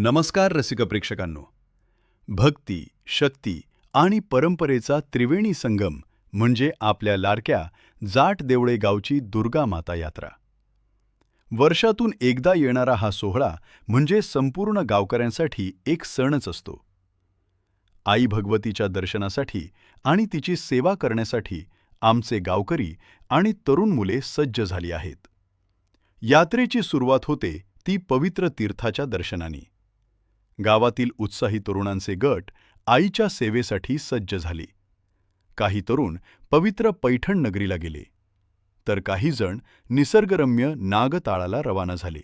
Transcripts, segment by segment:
नमस्कार रसिक प्रेक्षकांनो. भक्ती, शक्ती आणि परंपरेचा त्रिवेणी संगम म्हणजे आपल्या लाडक्या जाट देवळे गावची दुर्गा माता यात्रा. वर्षातून एकदा येणारा हा सोहळा म्हणजे संपूर्ण गावकऱ्यांसाठी एक सणच असतो. आई भगवतीच्या दर्शनासाठी आणि तिची सेवा करण्यासाठी आमचे गावकरी आणि तरुण मुले सज्ज झाली आहेत. यात्रेची सुरुवात होते ती पवित्र तीर्थाच्या दर्शनाने. गावातील उत्साही तरुणांचे गट आईच्या सेवेसाठी सज्ज झाले. काही तरुण पवित्र पैठण नगरीला गेले, तर काही जण निसर्गरम्य नागताळाला रवाना झाले.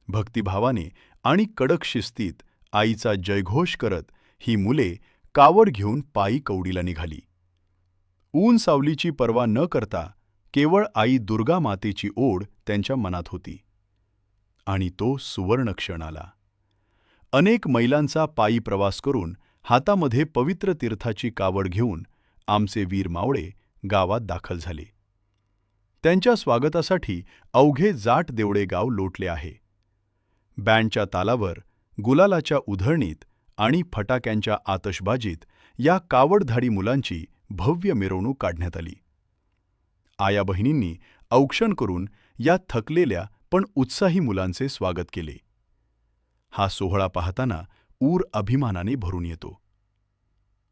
भक्तिभावाने आणि कडक शिस्तीत आईचा जयघोष करत ही मुले कावड घेऊन पायी कवडीला निघाली. ऊन सावलीची पर्वा न करता केवळ आई दुर्गा मातेची ओढ त्यांच्या मनात होती. आणि तो सुवर्ण क्षण आला. अनेक मैलांचा पायी प्रवास करून हातामध्ये पवित्र तीर्थाची कावड घेऊन आमचे वीर मावळे गावात दाखल झाले. त्यांच्या स्वागतासाठी अवघे जाट देवळे गाव लोटले आहे. बँडच्या तालावर, गुलालाच्या उधळणीत आणि फटाक्यांच्या आतषबाजीत या कावडधाडी मुलांची भव्य मिरवणूक काढण्यात आली. आया बहिणींनी औक्षण करून या थकलेल्या पण उत्साही मुलांचे स्वागत केले. हा सोहळा पाहताना ऊर अभिमानाने भरून येतो.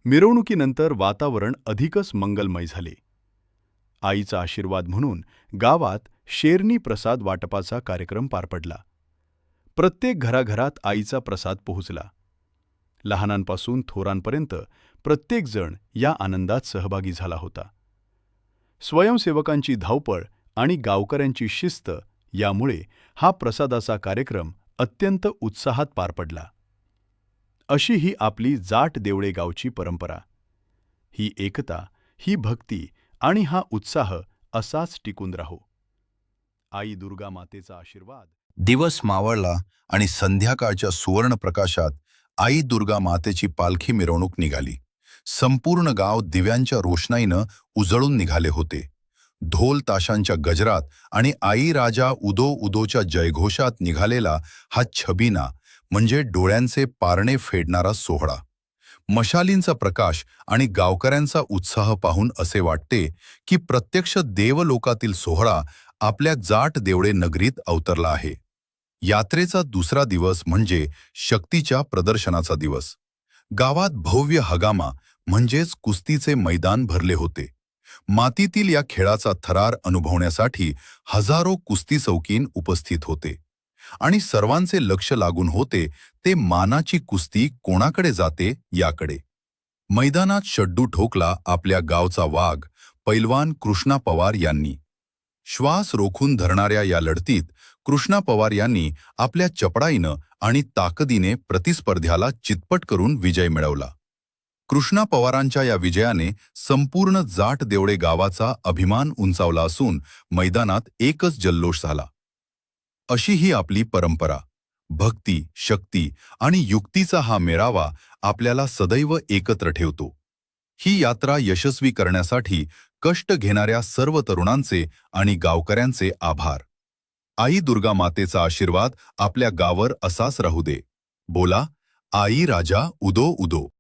मिरवणुकीनंतर वातावरण अधिकच मंगलमय झाले. आईचा आशीर्वाद म्हणून गावात शेरनी प्रसाद वाटपाचा कार्यक्रम पार पडला. प्रत्येक घराघरात आईचा प्रसाद पोहोचला. लहानांपासून थोरांपर्यंत प्रत्येकजण या आनंदात सहभागी झाला होता. स्वयंसेवकांची धावपळ आणि गावकऱ्यांची शिस्त यामुळे हा प्रसादाचा कार्यक्रम अत्यंत उत्साहात पार पडला. अशी ही आपली जाट देवळे गावची परंपरा. ही एकता, ही भक्ती आणि हा उत्साह असाच टिकून राहो. आई दुर्गा मातेचा आशीर्वाद. दिवस मावळला आणि संध्याकाळच्या सुवर्ण प्रकाशात आई दुर्गा मातेची पालखी मिरवणूक निघाली. संपूर्ण गाव दिव्यांच्या रोषणाईनं उजळून निघाले होते. ढोल ताशांच्या गजरात आणि आई राजा उदो उदोच्या जयघोषात निघालेला हा छबिना म्हणजे डोळ्यांचे पारणे फेडणारा सोहळा. मशालींचा प्रकाश आणि गावकऱ्यांचा उत्साह पाहून असे वाटते की प्रत्यक्ष देवलोकातील सोहळा आपल्या जाट देवळे नगरीत अवतरला आहे. यात्रेचा दुसरा दिवस म्हणजे शक्तीच्या प्रदर्शनाचा दिवस. गावात भव्य हगामा म्हणजेच कुस्तीचे मैदान भरले होते. मातीतील या खेळाचा थरार अनुभवण्यासाठी हजारो कुस्ती शौकीन उपस्थित होते आणि सर्वांचे लक्ष लागून होते ते मानाची कुस्ती कोणाकडे जाते याकडे. मैदानात शड्डू ठोकला आपल्या गावचा वाघ पैलवान कृष्णा पवार यांनी. श्वास रोखून धरणाऱ्या या लढतीत कृष्णा पवार यांनी आपल्या चपळाईनं आणि ताकदीने प्रतिस्पर्ध्याला चितपट करून विजय मिळवला. कृष्णा पवारांच्या या विजयाने संपूर्ण जाट देवळे गावाचा अभिमान उंचावला असून मैदानात एकच जल्लोष झाला. अशी ही आपली परंपरा. भक्ती, शक्ती आणि युक्तीचा हा मेळावा आपल्याला सदैव एकत्र ठेवतो. ही यात्रा यशस्वी करण्यासाठी कष्ट घेणाऱ्या सर्व तरुणांचे आणि गावकऱ्यांचे आभार. आई दुर्गा मातेचा आशीर्वाद आपल्या गावावर असाच राहू दे. बोला, आई राजा उदो उदो.